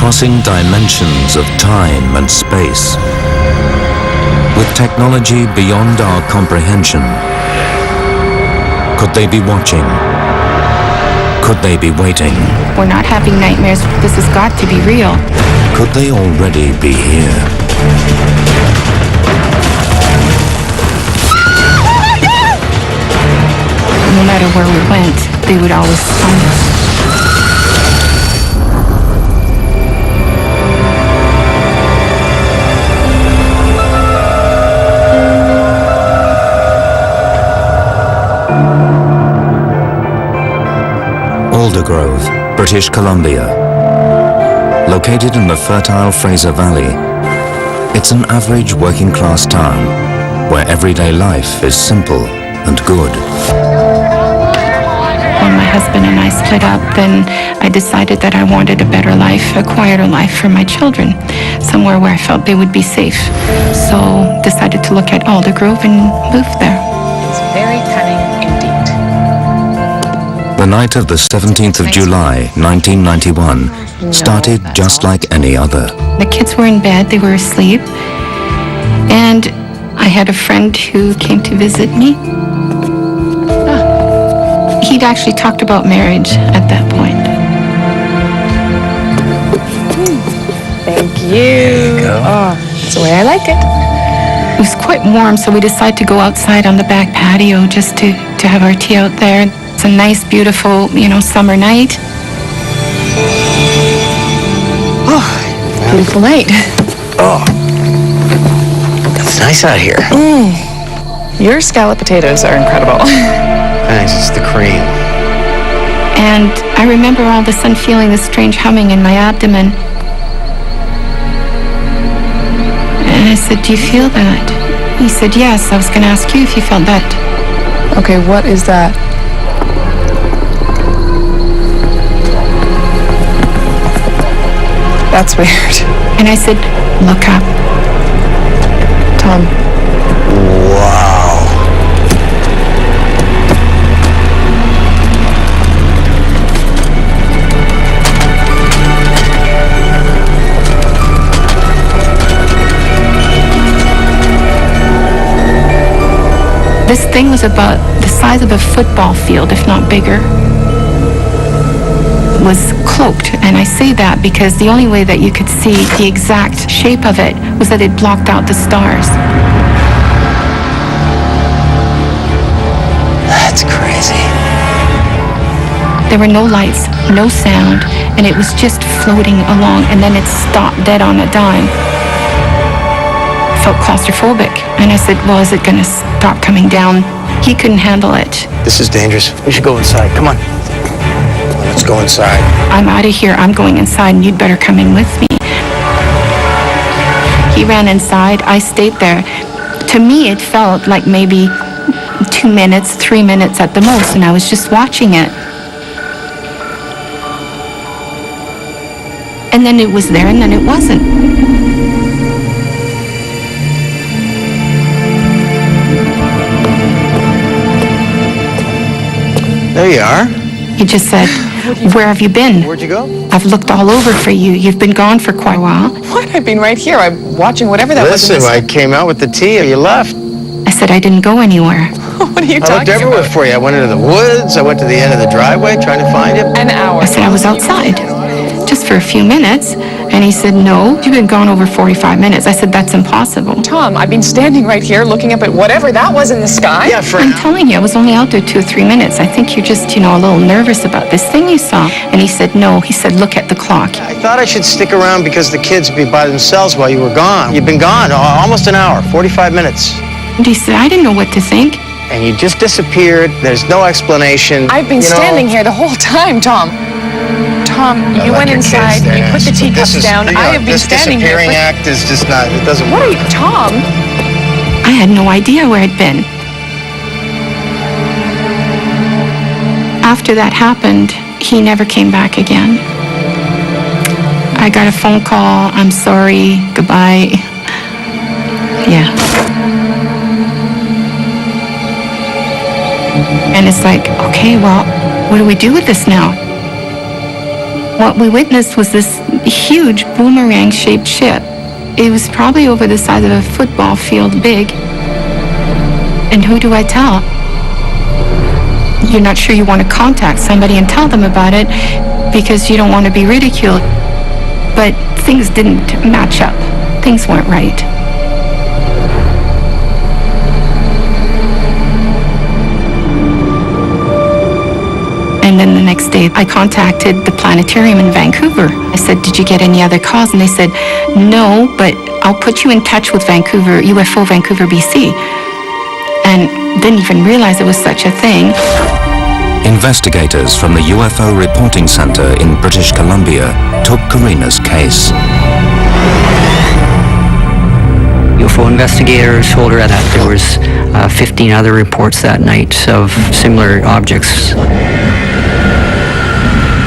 crossing dimensions of time and space. With technology beyond our comprehension, could they be watching? Could they be waiting? We're not having nightmares. This has got to be real. Could they already be here? No matter where we went, they would always find us. Aldergrove, British Columbia. Located in the fertile Fraser Valley, it's an average working-class town where everyday life is simple and good. When my husband and I split up, then I decided that I wanted a better life, a quieter life for my children, somewhere where I felt they would be safe. So decided to look at Aldergrove and move there. It's very cunning indeed. The night of the 17th of July, 1991, started just like any other. The kids were in bed, they were asleep, and I had a friend who came to visit me. He'd actually talked about marriage at that point. Thank you. There you go. Oh, that's the way I like it. It was quite warm, so we decided to go outside on the back patio just to have our tea out there. It's a nice, beautiful, summer night. Oh, beautiful night. Oh, it's nice out here. Your scalloped potatoes are incredible. Thanks, it's the cream. And I remember all of a sudden feeling this strange humming in my abdomen. And I said, "Do you feel that?" He said, "Yes, I was going to ask you if you felt that." Okay, what is that? That's weird. And I said, "Look up." Tom. Wow. This thing was about the size of a football field, if not bigger. It was cloaked, and I say that because the only way that you could see the exact shape of it was that it blocked out the stars. That's crazy. There were no lights, no sound, and it was just floating along, and then it stopped dead on a dime. I felt claustrophobic, and I said, "Well, is it going to stop coming down?" He couldn't handle it. This is dangerous. We should go inside. Come on. Let's go inside. "I'm out of here. I'm going inside, and you'd better come in with me." He ran inside. I stayed there. To me, it felt like maybe 2 minutes, 3 minutes at the most, and I was just watching it. And then it was there, and then it wasn't. There you are. He just said, "Where have you been? Where'd you go? I've looked all over for you. You've been gone for quite a while." What? I've been right here. I'm watching whatever that was. Listen, I came out with the tea and you left. I said, "I didn't go anywhere." What are you I looked talking everywhere about? for you. I went into the woods. I went to the end of the driveway trying to find you. An hour. I said, "I was outside, just for a few minutes." And he said, "No, you've been gone over 45 minutes. I said, "That's impossible." Tom, I've been standing right here looking up at whatever that was in the sky. Yeah, for I'm an telling you, I was only out there 2 or 3 minutes. I think you're just, a little nervous about this thing you saw. And he said, "No." He said, "Look at the clock." I thought I should stick around because the kids would be by themselves while you were gone. You've been gone almost an hour, 45 minutes. And he said, "I didn't know what to think." And you just disappeared. There's no explanation. I've been standing here the whole time, Tom. Tom, you went inside, you put the teacups down. I have been standing here. This disappearing act is just not, it doesn't What work. are you, Tom? I had no idea where I'd been. After that happened, he never came back again. I got a phone call, "I'm sorry, goodbye." Yeah. And it's like, okay, well, what do we do with this now? What we witnessed was this huge boomerang-shaped ship. It was probably over the size of a football field big. And who do I tell? You're not sure you want to contact somebody and tell them about it because you don't want to be ridiculed. But things didn't match up. Things weren't right. And then the next day, I contacted the planetarium in Vancouver. I said, did you get any other calls? And they said, no, but I'll put you in touch with Vancouver, UFO Vancouver, BC. And didn't even realize there was such a thing. Investigators from the UFO Reporting Center in British Columbia took Corina's case. UFO investigators told her that there was 15 other reports that night of similar objects.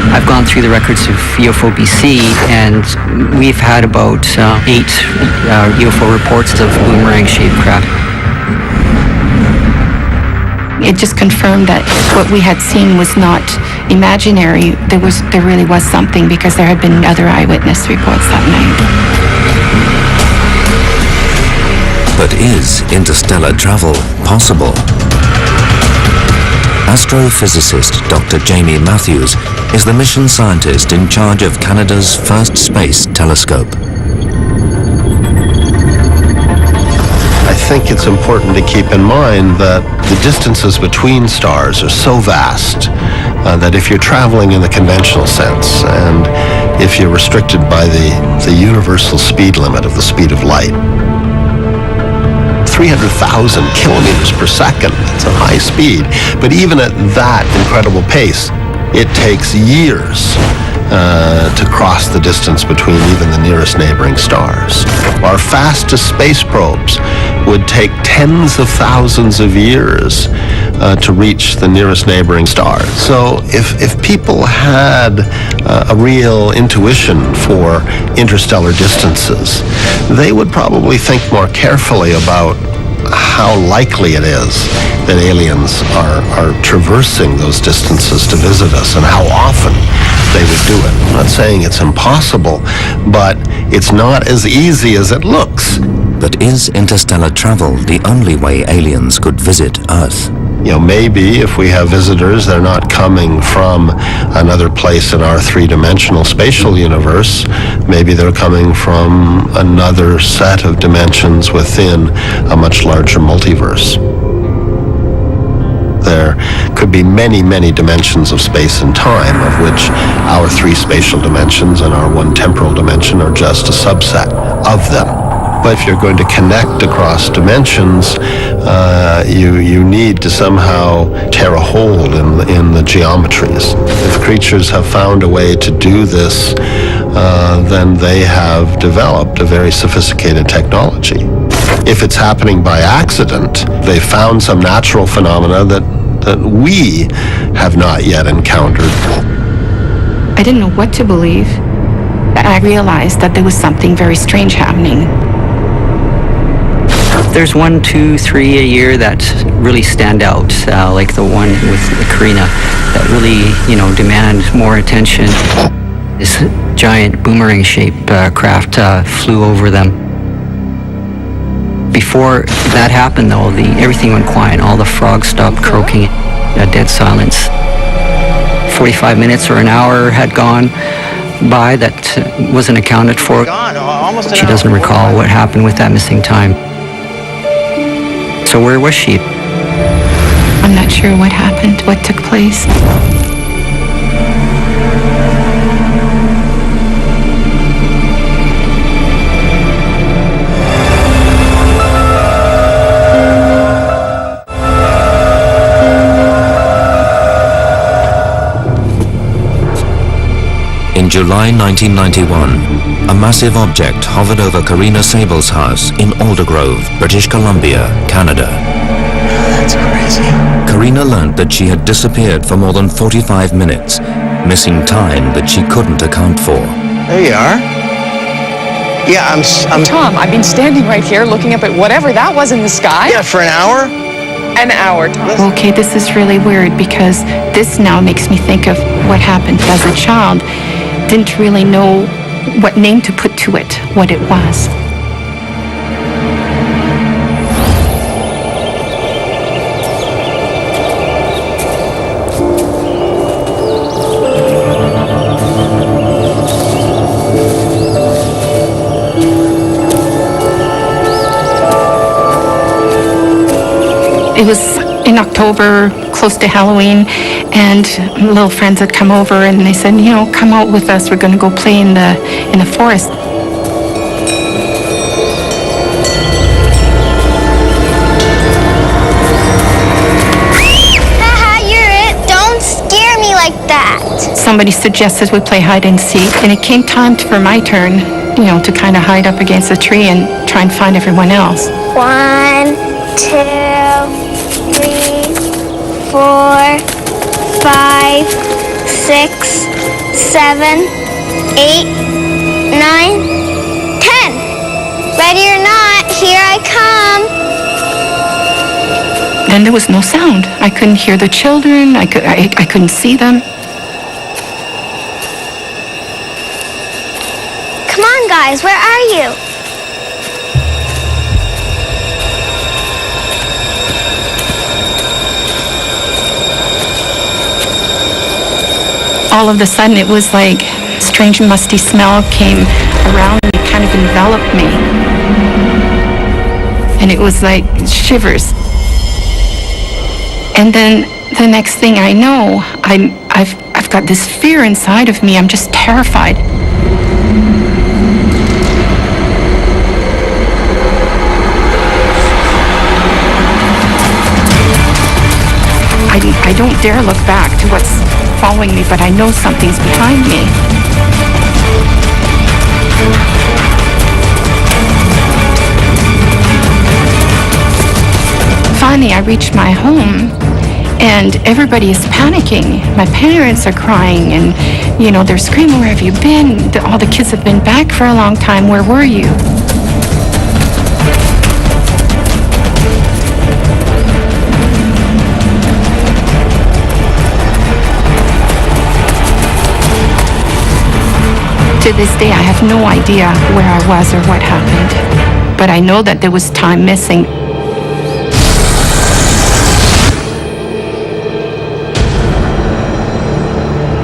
I've gone through the records of UFO BC, and we've had about 8 UFO reports of boomerang-shaped craft. It just confirmed that what we had seen was not imaginary. There really was something, because there had been other eyewitness reports that night. But is interstellar travel possible? Astrophysicist Dr. Jamie Matthews is the mission scientist in charge of Canada's first space telescope. I think it's important to keep in mind that the distances between stars are so vast that if you're traveling in the conventional sense, and if you're restricted by the universal speed limit of the speed of light, 300,000 kilometers per second, it's a high speed, but even at that incredible pace, it takes years to cross the distance between even the nearest neighboring stars. Our fastest space probes would take tens of thousands of years to reach the nearest neighboring star. So if people had a real intuition for interstellar distances, they would probably think more carefully about how likely it is that aliens are traversing those distances to visit us, and how often they would do it. I'm not saying it's impossible, but it's not as easy as it looks. But is interstellar travel the only way aliens could visit Earth? You know, maybe if we have visitors, they're not coming from another place in our three-dimensional spatial universe. Maybe they're coming from another set of dimensions within a much larger multiverse. There could be many, many dimensions of space and time, of which our 3 spatial dimensions and our 1 temporal dimension are just a subset of them. But if you're going to connect across dimensions, you need to somehow tear a hole in the geometries. If creatures have found a way to do this, then they have developed a very sophisticated technology. If it's happening by accident, they found some natural phenomena that we have not yet encountered. I didn't know what to believe. I realized that there was something very strange happening. There's 1, 2, 3 a year that really stand out, like the one with Corina, that really, demand more attention. This giant boomerang-shaped craft flew over them. Before that happened, though, everything went quiet. All the frogs stopped croaking, a dead silence. 45 minutes or an hour had gone by that wasn't accounted for. She doesn't recall what happened with that missing time. So where was she? I'm not sure what happened, what took place. In July 1991, a massive object hovered over Corina Sables' house in Aldergrove, British Columbia, Canada. That's crazy. Corina learned that she had disappeared for more than 45 minutes, missing time that she couldn't account for. There you are. Yeah, I'm Tom, I've been standing right here looking up at whatever that was in the sky. Yeah, for an hour. An hour, Tom. Okay, this is really weird, because this now makes me think of what happened as a child. didn't really know what name to put to it, what it was. It was in October, close to Halloween, and little friends had come over and they said, you know, come out with us. We're going to go play in the forest. Haha, you're it. Don't scare me like that. Somebody suggested we play hide and seek, and it came time for my turn, you know, to kind of hide up against a tree and try and find everyone else. 1, 2, 3, 4, 5, 6, 7, 8, 9, 10. Ready or not, here I come. Then there was no sound. I couldn't hear the children. I couldn't see them. Come on, guys, where are you? All of a sudden, it was like a strange musty smell came around me, kind of enveloped me. And it was like shivers. And then the next thing I know, I've got this fear inside of me. I'm just terrified. I don't dare look back to what's following me, but I know something's behind me. Finally, I reached my home, and everybody is panicking. My parents are crying, and, you know, they're screaming, where have you been? All the kids have been back for a long time. Where were you? To this day, I have no idea where I was or what happened, but I know that there was time missing.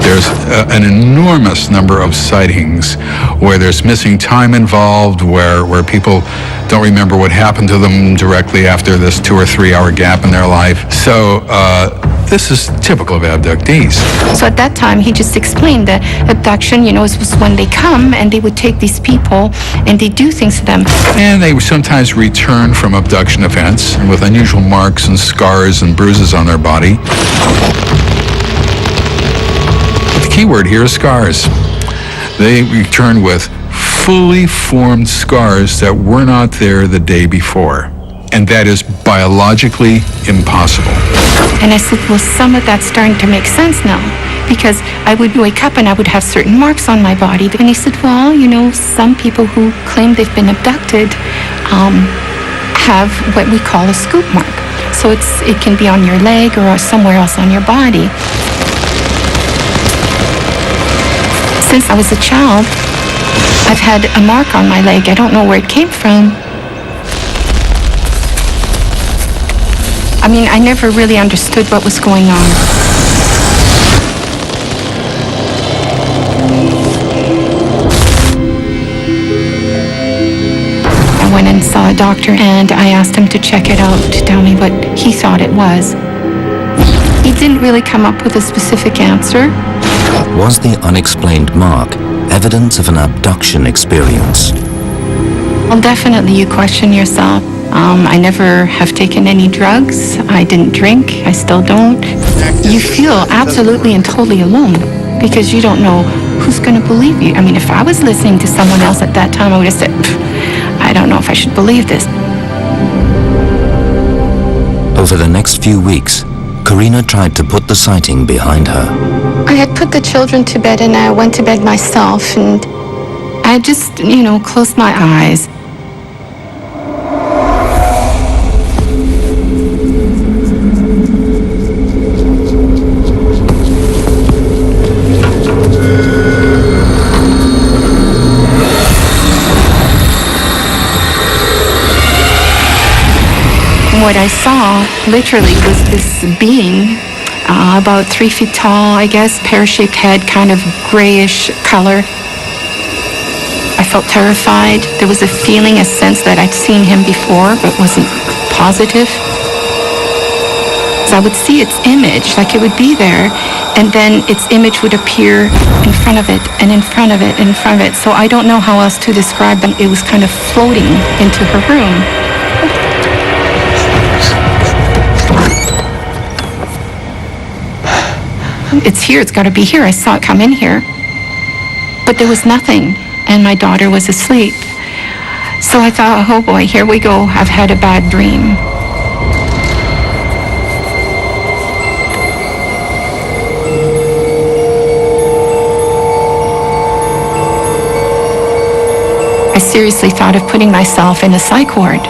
There's an enormous number of sightings where there's missing time involved, where people don't remember what happened to them directly after this 2 or 3 hour gap in their life. So this is typical of abductees. So at that time, he just explained that abduction, you know, was when they come and they would take these people and they do things to them. And they sometimes return from abduction events with unusual marks and scars and bruises on their body. The key word here is scars. They return with fully formed scars that were not there the day before. And that is biologically impossible. And I said, well, some of that's starting to make sense now, because I would wake up and I would have certain marks on my body. And he said, well, you know, some people who claim they've been abducted have what we call a scoop mark. So it can be on your leg or somewhere else on your body. Since I was a child, I've had a mark on my leg. I don't know where it came from. I mean, I never really understood what was going on. I went and saw a doctor, and I asked him to check it out to tell me what he thought it was. He didn't really come up with a specific answer. Was the unexplained mark evidence of an abduction experience? Well, definitely you question yourself. I never have taken any drugs. I didn't drink. I still don't. You feel absolutely and totally alone because you don't know who's going to believe you. I mean, if I was listening to someone else at that time, I would have said, I don't know if I should believe this. Over the next few weeks, Corina tried to put the sighting behind her. I had put the children to bed and I went to bed myself, and I just, you know, closed my eyes. what I saw literally was this being, about 3 feet tall, I guess, pear-shaped head, kind of grayish color. I felt terrified. There was a feeling, a sense that I'd seen him before, but wasn't positive. So I would see its image, like it would be there, and then its image would appear in front of it, and in front of it, and in front of it. So I don't know how else to describe it. It was kind of floating into her room. It's here, it's got to be here. I saw it come in here. But there was nothing, and my daughter was asleep. So I thought, oh boy, here we go. I've had a bad dream. I seriously thought of putting myself in a psych ward.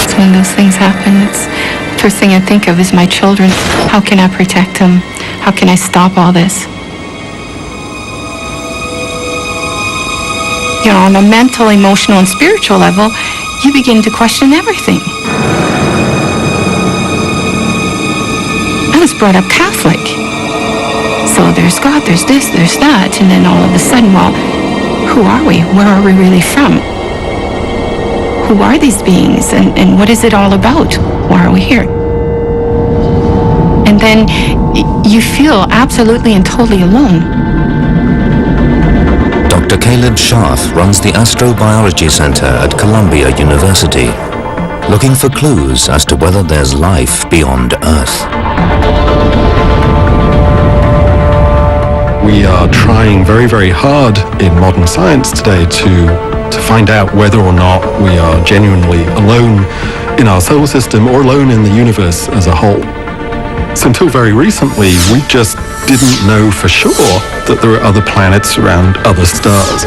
It's when those things happen. It's the first thing I think of is my children. How can I protect them? How can I stop all this? You know, on a mental, emotional, and spiritual level, you begin to question everything. I was brought up Catholic. So there's God, there's this, there's that, and then all of a sudden, well, who are we? Where are we really from? Who are these beings, and what is it all about? Why are we here? And then you feel absolutely and totally alone. Dr. Caleb Scharf runs the Astrobiology Center at Columbia University, looking for clues as to whether there's life beyond Earth. We are trying very, very hard in modern science today to find out whether or not we are genuinely alone in our solar system or alone in the universe as a whole. So until very recently, we just didn't know for sure that there are other planets around other stars.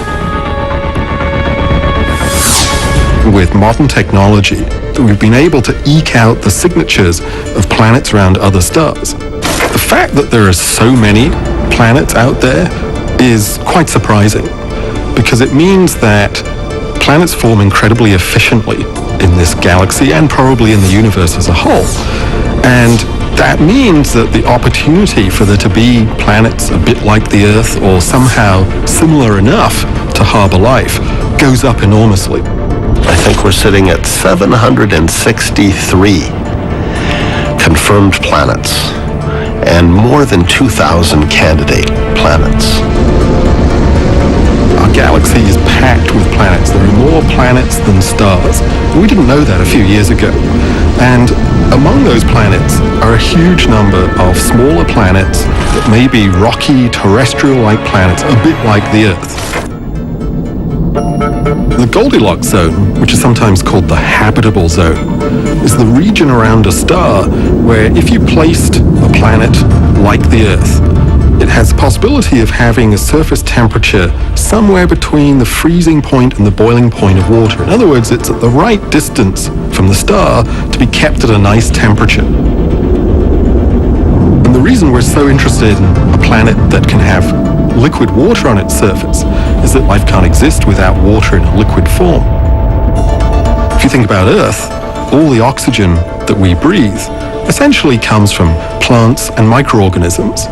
With modern technology, we've been able to eke out the signatures of planets around other stars. The fact that there are so many planets out there is quite surprising, because it means that planets form incredibly efficiently in this galaxy and probably in the universe as a whole. And that means that the opportunity for there to be planets a bit like the Earth or somehow similar enough to harbor life goes up enormously. I think we're sitting at 763 confirmed planets and more than 2,000 candidate planets. Our galaxy is packed with planets. There are more planets than stars. We didn't know that a few years ago. And among those planets are a huge number of smaller planets that may be rocky, terrestrial-like planets, a bit like the Earth. The Goldilocks zone, which is sometimes called the habitable zone, is the region around a star where if you placed a planet like the Earth, it has the possibility of having a surface temperature somewhere between the freezing point and the boiling point of water. In other words, it's at the right distance from the star to be kept at a nice temperature. And the reason we're so interested in a planet that can have liquid water on its surface is that life can't exist without water in a liquid form. If you think about Earth, all the oxygen that we breathe essentially comes from plants and microorganisms.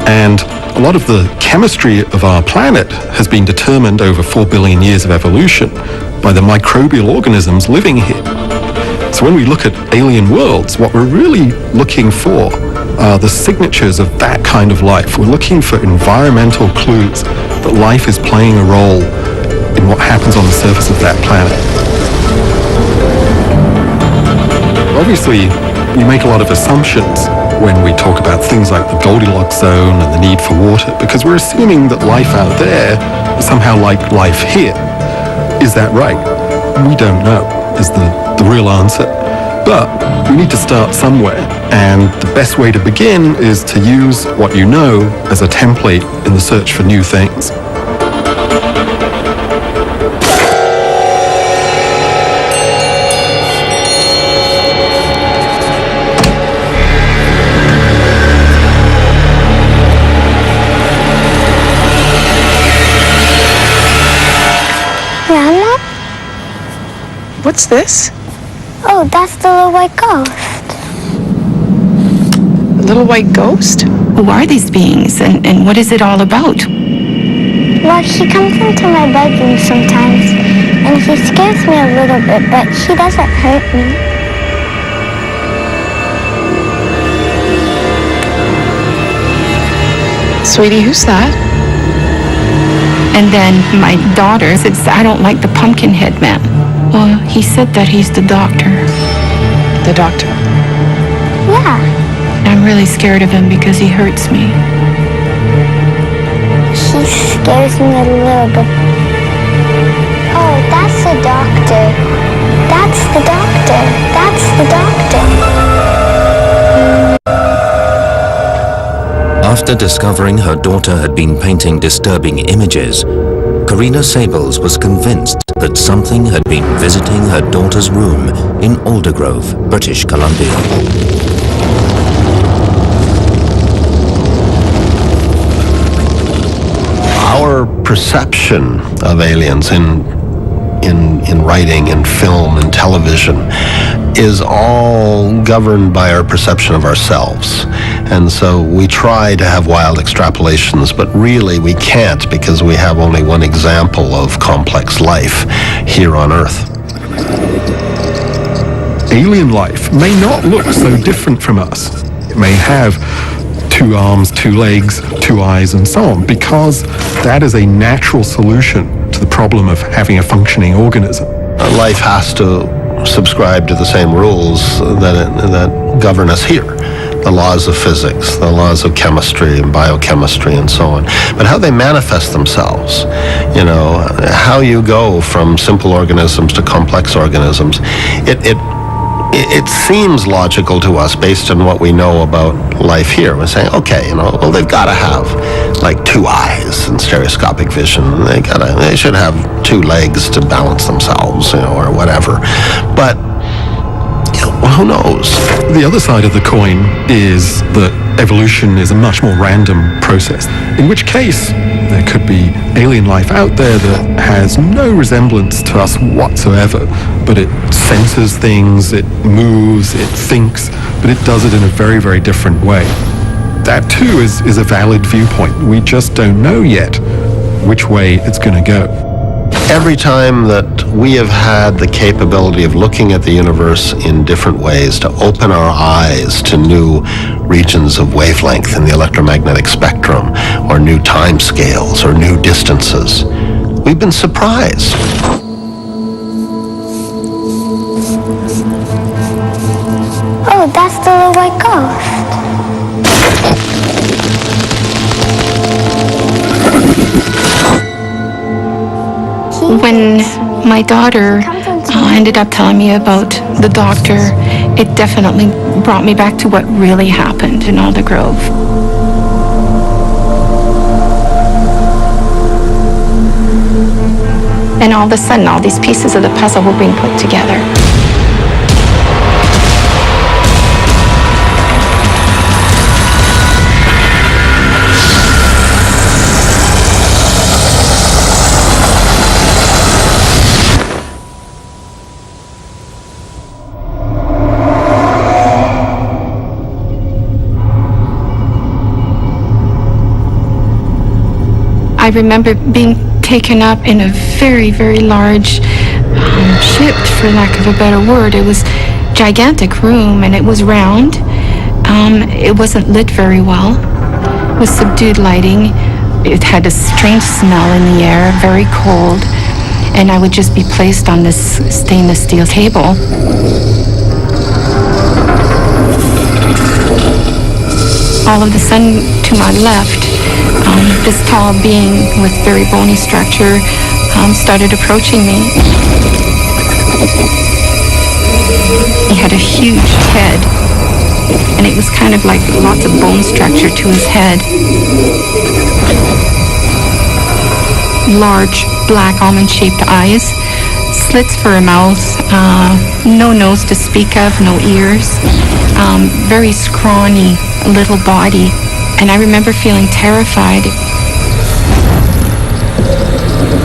And a lot of the chemistry of our planet has been determined over 4 billion years of evolution by the microbial organisms living here. So when we look at alien worlds, what we're really looking for are the signatures of that kind of life. We're looking for environmental clues that life is playing a role in what happens on the surface of that planet. Obviously, we make a lot of assumptions when we talk about things like the Goldilocks zone and the need for water, because we're assuming that life out there is somehow like life here. Is that right? We don't know, is the real answer. But we need to start somewhere, and the best way to begin is to use what you know as a template in the search for new things. Grandma? What's this? Oh, that's the little white ghost. A little white ghost? Who are these beings, and what is it all about? Well, he comes into my bedroom sometimes, and he scares me a little bit, but he doesn't hurt me. Sweetie, who's that? And then my daughter says, I don't like the pumpkin head man. Well, he said that he's the doctor. The doctor. Yeah. I'm really scared of him because he hurts me. He scares me a little bit. Oh, that's the doctor. That's the doctor. That's the doctor. After discovering her daughter had been painting disturbing images, Corina Sables was convinced that something had been visiting her daughter's room in Aldergrove, British Columbia. Our perception of aliens in writing, in film, in television is all governed by our perception of ourselves. And so we try to have wild extrapolations, but really we can't because we have only one example of complex life here on Earth. Alien life may not look so different from us. It may have 2 arms, 2 legs, 2 eyes, and so on, because that is a natural solution to the problem of having a functioning organism. Life has to subscribe to the same rules that govern us here. The laws of physics, the laws of chemistry and biochemistry and so on. But how they manifest themselves, you know, how you go from simple organisms to complex organisms, it seems logical to us based on what we know about life here. We're saying, okay, you know, well, they've got to have like 2 eyes and stereoscopic vision. They should have 2 legs to balance themselves, you know, or whatever. But you know, who knows? The other side of the coin is that evolution is a much more random process, in which case there could be alien life out there that has no resemblance to us whatsoever, but it senses things, it moves, it thinks, but it does it in a very, very different way. That too is a valid viewpoint. We just don't know yet which way it's going to go. Every time that we have had the capability of looking at the universe in different ways, to open our eyes to new regions of wavelength in the electromagnetic spectrum, or new time scales, or new distances, we've been surprised. Oh, that's the little white ghost. When my daughter ended up telling me about the doctor, it definitely brought me back to what really happened in Aldergrove. And all of a sudden, all these pieces of the puzzle were being put together. I remember being taken up in a very, very large ship, for lack of a better word. It was a gigantic room, and it was round. It wasn't lit very well. It was subdued lighting. It had a strange smell in the air, very cold, and I would just be placed on this stainless steel table. All of a sudden, to my left, this tall being with very bony structure started approaching me. He had a huge head, and it was kind of like lots of bone structure to his head. Large, black, almond-shaped eyes, slits for a mouth, no nose to speak of, no ears, very scrawny little body. And I remember feeling terrified.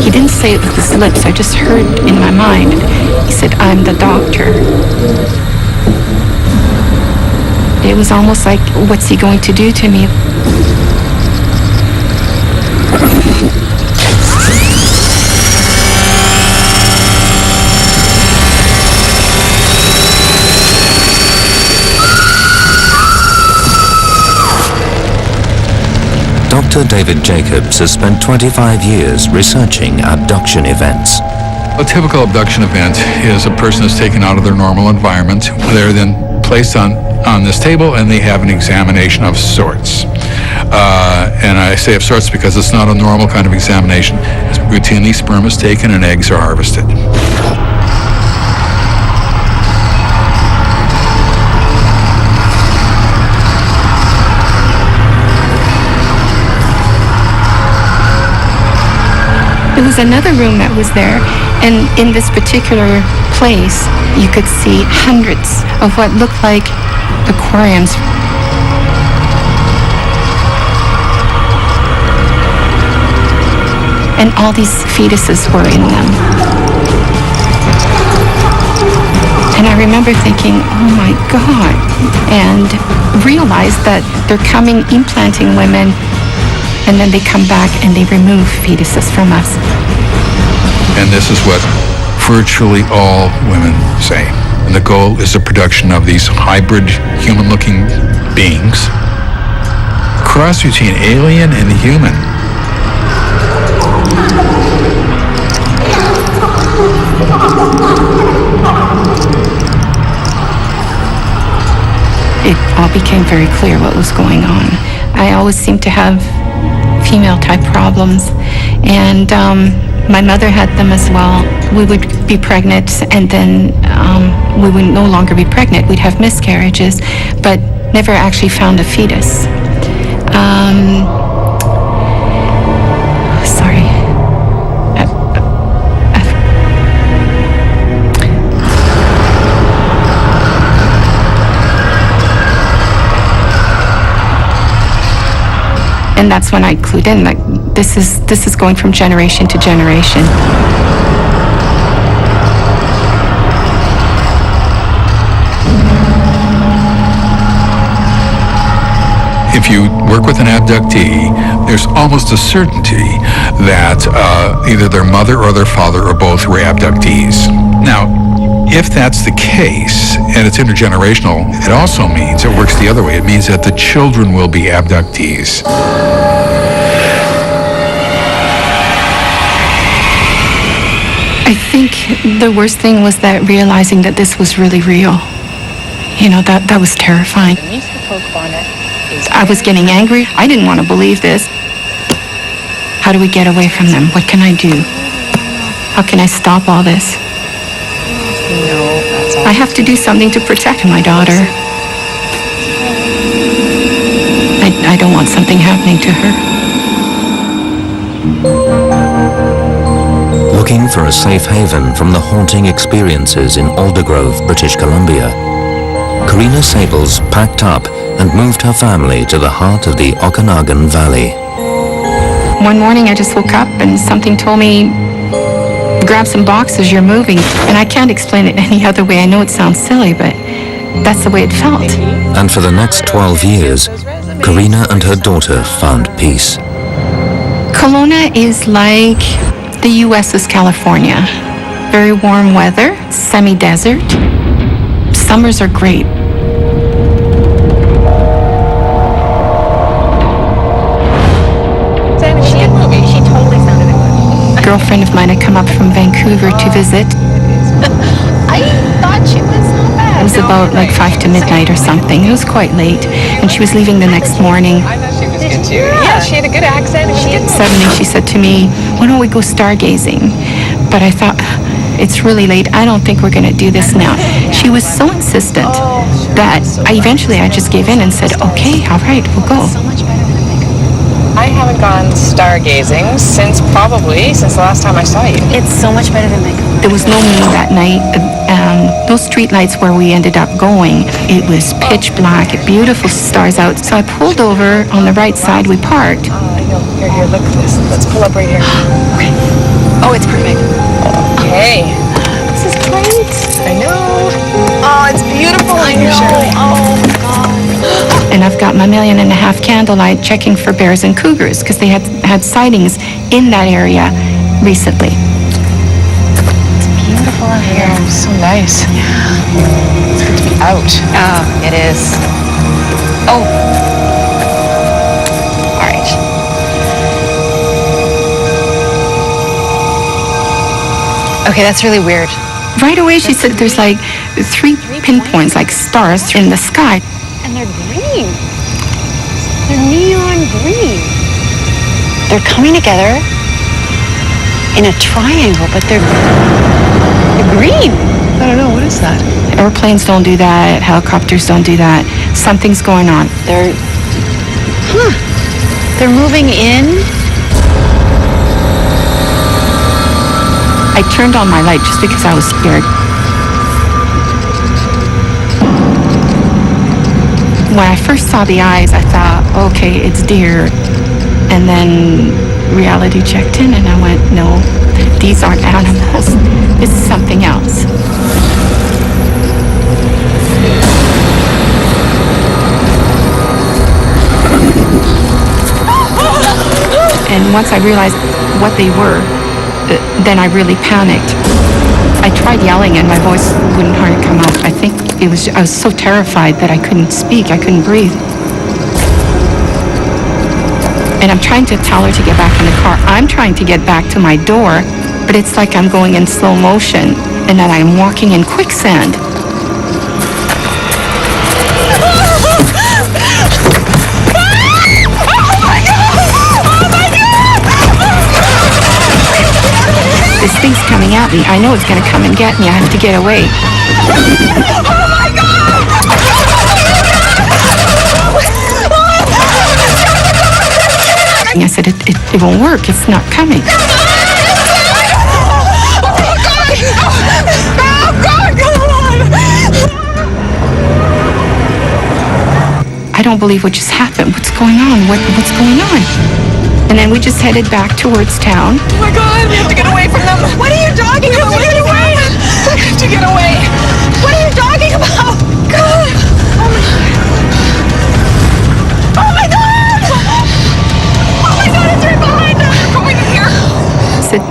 He didn't say it with his lips, I just heard in my mind. He said, "I'm the doctor." It was almost like, what's he going to do to me? Dr. David Jacobs has spent 25 years researching abduction events. A typical abduction event is a person is taken out of their normal environment. They're then placed on this table and they have an examination of sorts. And I say of sorts because it's not a normal kind of examination. Routinely, sperm is taken and eggs are harvested. There was another room that was there, and in this particular place, you could see hundreds of what looked like aquariums. And all these fetuses were in them. And I remember thinking, oh my God, and realized that they're coming, implanting women, and then they come back and they remove fetuses from us. And this is what virtually all women say. And the goal is the production of these hybrid human-looking beings, cross between alien and human. It all became very clear what was going on. I always seemed to have female type problems, and my mother had them as well. We would be pregnant and then we would no longer be pregnant. We'd have miscarriages, but never actually found a fetus. Sorry. And that's when I clued in, like, this is going from generation to generation. If you work with an abductee, there's almost a certainty that either their mother or their father or both were abductees. Now, if that's the case, and it's intergenerational, it also means, it works the other way, it means that the children will be abductees. I think the worst thing was that realizing that this was really real. You know, that was terrifying. I was getting angry. I didn't want to believe this. How do we get away from them? What can I do? How can I stop all this? I have to do something to protect my daughter. I don't want something happening to her. Looking for a safe haven from the haunting experiences in Aldergrove, British Columbia, Corina Sables packed up and moved her family to the heart of the Okanagan Valley. One morning I just woke up and something told me, grab some boxes, you're moving. And I can't explain it any other way. I know it sounds silly, but that's the way it felt. And for the next 12 years, Corina and her daughter found peace. Kelowna is like the U.S.'s California. Very warm weather, semi-desert. Summers are great. A girlfriend of mine had come up from Vancouver to visit. I thought she was not bad. It was about like 5 to midnight or something. It was quite late, and she was leaving the next morning. I thought she was good too. Yeah, she had a good accent. Suddenly she said to me, why don't we go stargazing? But I thought, it's really late. I don't think we're going to do this now. She was so insistent that I just gave in and said, okay, all right, we'll go. I haven't gone stargazing since the last time I saw you. It's so much better than Vancouver. There was no moon that night. Those street lights where we ended up going, it was pitch black, beautiful stars out. So I pulled over on the right side, we parked. Here, look at this. Let's pull up right here. Okay. Oh, it's perfect. Okay. This is great. I know. Oh, it's beautiful in here, Shirley. Oh, my God. And I've got my 1.5 million candlelight checking for bears and cougars because they had sightings in that area recently. It's beautiful out here. Oh, so nice. Yeah. It's good to be out. Oh, it is. Oh. All right. Okay, that's really weird. Right away, she said there's like 3 pinpoints, like stars in the sky. And they're green. They're neon green. They're coming together in a triangle, but they're green. I don't know. What is that? Airplanes don't do that. Helicopters don't do that. Something's going on. They're moving in. I turned on my light just because I was scared. When I first saw the eyes, I thought, okay, it's deer. And then reality checked in and I went, no, these aren't animals. This is something else. And once I realized what they were, then I really panicked. I tried yelling and my voice wouldn't hardly come out. I think I was so terrified that I couldn't speak, I couldn't breathe. And I'm trying to tell her to get back in the car. I'm trying to get back to my door, but it's like I'm going in slow motion and that I'm walking in quicksand. This thing's coming at me. I know it's going to come and get me. I have to get away. Oh, my God! I said, it won't work. It's not coming. I don't believe what just happened. What's going on? What's going on? And then we just headed back towards town. Oh my God, we have to get away from them. What are you talking about? We have to get away. We have to get away. What are you talking about? God. Oh my God. Oh my God, it's right behind us. We're going in here. I said,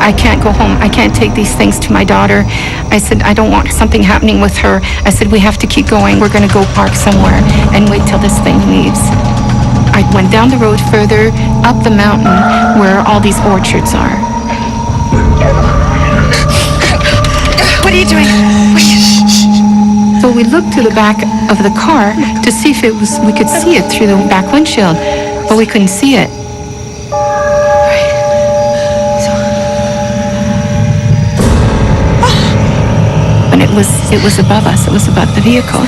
I can't go home. I can't take these things to my daughter. I said, I don't want something happening with her. I said, we have to keep going. We're going to go park somewhere and wait till this thing leaves. I went down the road further, up the mountain, where all these orchards are. What are you doing? So we looked to the back of the car to see if we could see it through the back windshield, but we couldn't see it. And it was above us. It was above the vehicle.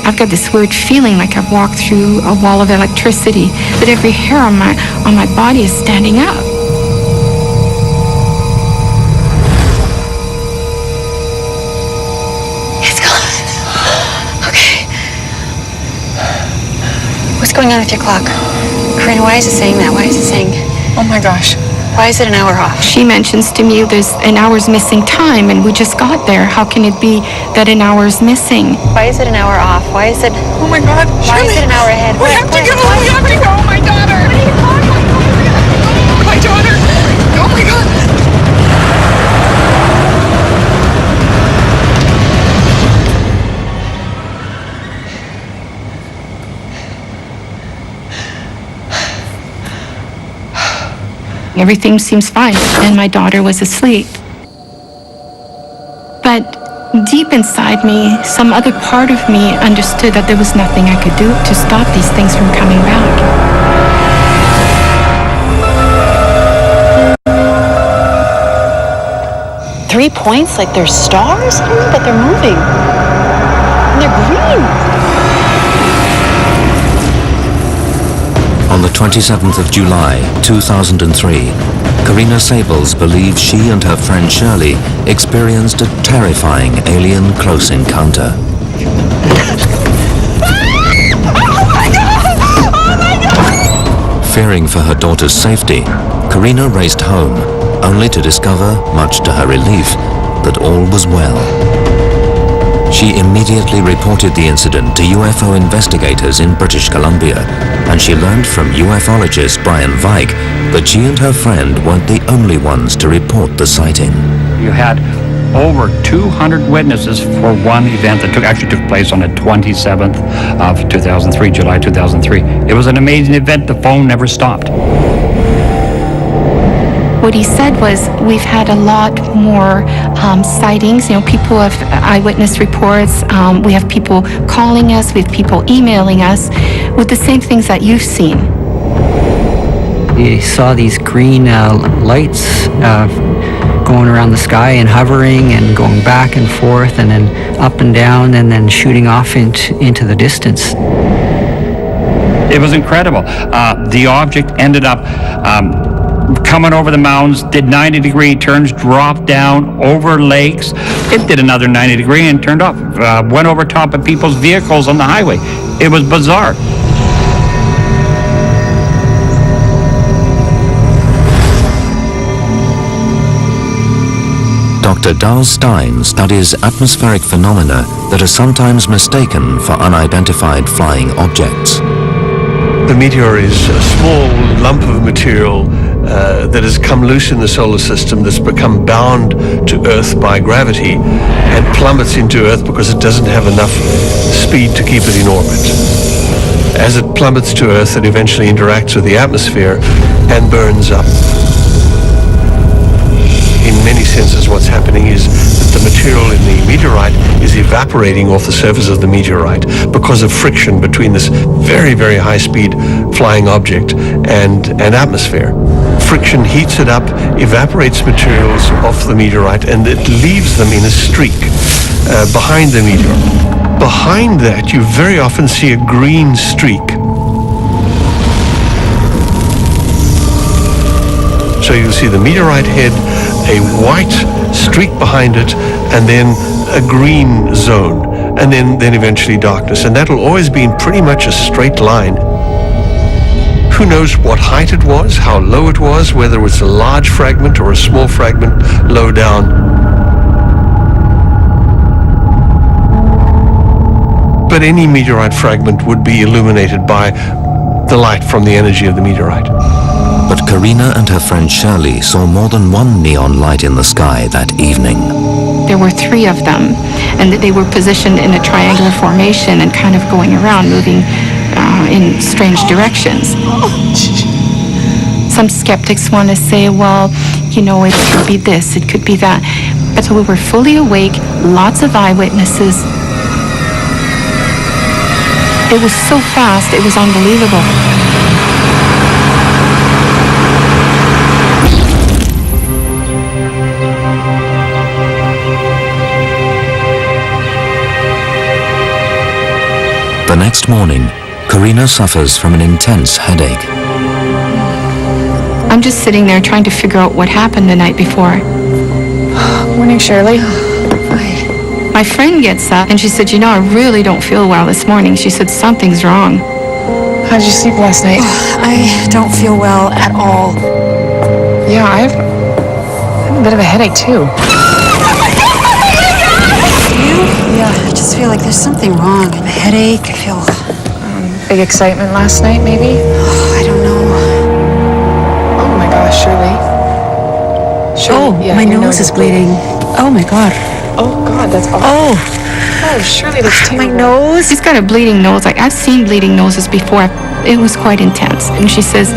I've got this weird feeling like I've walked through a wall of electricity, that every hair on my body is standing up. It's gone. Okay. What's going on with your clock? Corina, why is it saying that? Why is it saying... Oh my gosh. Why is it an hour off? She mentions to me there's an hour's missing time and we just got there. How can it be that an hour's missing? Why is it an hour off? Why is it... Oh my God. Why is it an hour ahead? We have to go. We have to go. My daughter. My daughter. Oh my God. Everything seems fine, and my daughter was asleep. But deep inside me, some other part of me understood that there was nothing I could do to stop these things from coming back. 3 points? Like they're stars? But they're moving. And they're green. On the 27th of July, 2003, Corina Sables believes she and her friend Shirley experienced a terrifying alien close encounter. Fearing for her daughter's safety, Corina raced home, only to discover, much to her relief, that all was well. She immediately reported the incident to UFO investigators in British Columbia, and she learned from ufologist Brian Vike that she and her friend weren't the only ones to report the sighting. You had over 200 witnesses for one event that actually took place on the 27th of 2003, July 2003. It was an amazing event. The phone never stopped. What he said was, we've had a lot more sightings. You know, people have eyewitness reports. We have people calling us. We have people emailing us with the same things that you've seen. You saw these green lights going around the sky and hovering and going back and forth and then up and down and then shooting off into the distance. It was incredible. The object ended up coming over the mountains, did 90-degree turns, dropped down over lakes. It did another 90-degree and turned off. Went over top of people's vehicles on the highway. It was bizarre. Dr. Darl Stein studies atmospheric phenomena that are sometimes mistaken for unidentified flying objects. The meteor is a small lump of material that has come loose in the solar system, that's become bound to Earth by gravity and plummets into Earth because it doesn't have enough speed to keep it in orbit. As it plummets to Earth, it eventually interacts with the atmosphere and burns up. In many senses, what's happening is that the material in the meteorite is evaporating off the surface of the meteorite because of friction between this very, very high-speed flying object and atmosphere. Friction heats it up, evaporates materials off the meteorite, and it leaves them in a streak behind the meteor. Behind that, you very often see a green streak. So you'll see the meteorite head, a white streak behind it, and then a green zone, and then eventually darkness. And that'll always be in pretty much a straight line. Who knows what height it was, how low it was, whether it was a large fragment or a small fragment low down. But any meteorite fragment would be illuminated by the light from the energy of the meteorite. But Corina and her friend Shirley saw more than one neon light in the sky that evening. There were 3 of them, and they were positioned in a triangular formation and kind of going around, moving in strange directions. Some skeptics want to say, well, you know, it could be this, it could be that. But so we were fully awake, lots of eyewitnesses. It was so fast, it was unbelievable. The next morning, Corina suffers from an intense headache. I'm just sitting there trying to figure out what happened the night before. Morning, Shirley. My friend gets up and she said, you know, I really don't feel well this morning. She said, something's wrong. How did you sleep last night? I don't feel well at all. Yeah, I have a bit of a headache, too. Yeah, I just feel like there's something wrong. A headache, I feel... Big excitement last night, maybe? I don't know. Oh my gosh, Shirley. Oh, yeah, my your nose is bleeding. Oh my God. Oh God, that's awful. Oh, Shirley, that's terrible. My nose? She's got a bleeding nose. Like, I've seen bleeding noses before. It was quite intense. And she says,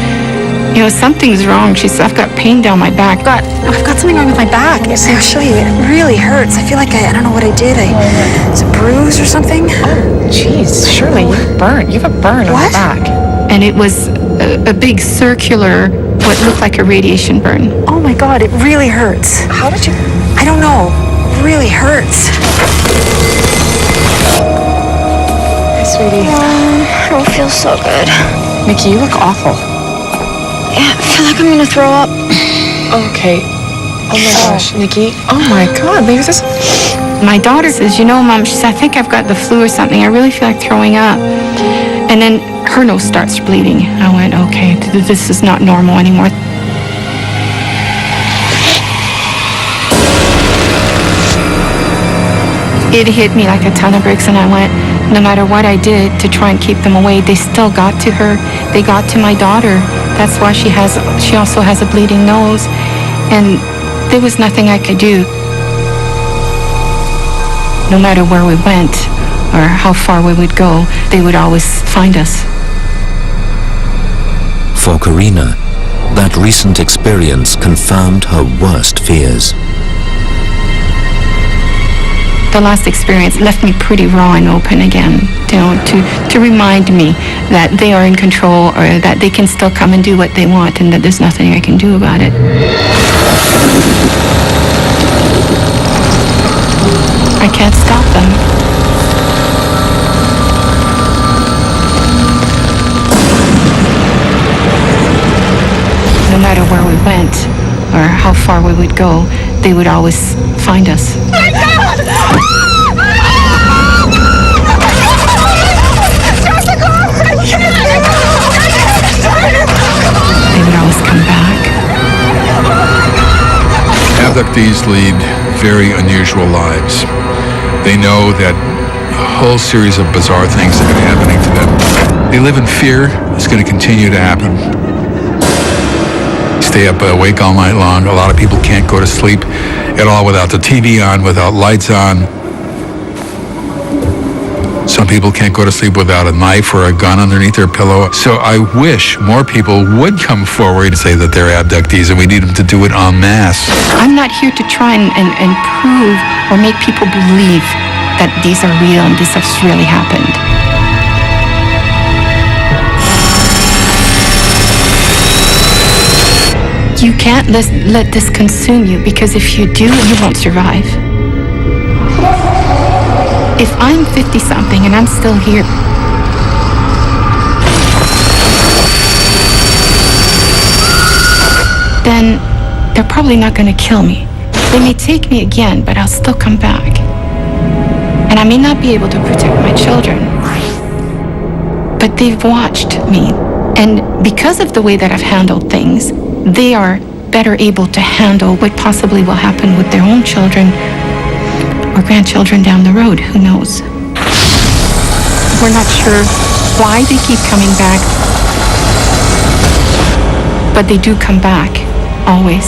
you know, something's wrong. She says, I've got pain down my back. I've got something wrong with my back. Actually, it really hurts. I feel like I don't know what I did. It's a bruise or something. Oh, jeez, Shirley, you're burnt. You have a burn on your back. And it was a big circular, what looked like a radiation burn. Oh my God, it really hurts. How did you? I don't know. It really hurts. Hi, sweetie. I don't feel so good. Nikki, you look awful. Yeah, I feel like I'm gonna throw up. Okay. Oh my gosh, Nikki. Oh my God, maybe this... My daughter says, you know, Mom, she says, I think I've got the flu or something. I really feel like throwing up. And then her nose starts bleeding. I went, okay, this is not normal anymore. It hit me like a ton of bricks, and I went, no matter what I did to try and keep them away, they still got to her. They got to my daughter. That's why she also has a bleeding nose. And there was nothing I could do. No matter where we went or how far we would go, they would always find us. For Corina, that recent experience confirmed her worst fears. The last experience left me pretty raw and open again, to remind me that they are in control, or that they can still come and do what they want, and that there's nothing I can do about it. I can't stop them. No matter where we went or how far we would go, they would always find us. They would always come back. Abductees lead very unusual lives. They know that a whole series of bizarre things have been happening to them. They live in fear. It's going to continue to happen. Stay up awake all night long. A lot of people can't go to sleep at all without the TV on, without lights on. Some people can't go to sleep without a knife or a gun underneath their pillow. So I wish more people would come forward and say that they're abductees, and we need them to do it en masse. I'm not here to try and prove or make people believe that these are real and this has really happened. You can't let this consume you, because if you do, you won't survive. If I'm 50-something and I'm still here, then they're probably not going to kill me. They may take me again, but I'll still come back. And I may not be able to protect my children, but they've watched me. And because of the way that I've handled things, they are better able to handle what possibly will happen with their own children or grandchildren down the road. Who knows? We're not sure why they keep coming back, but they do come back, always.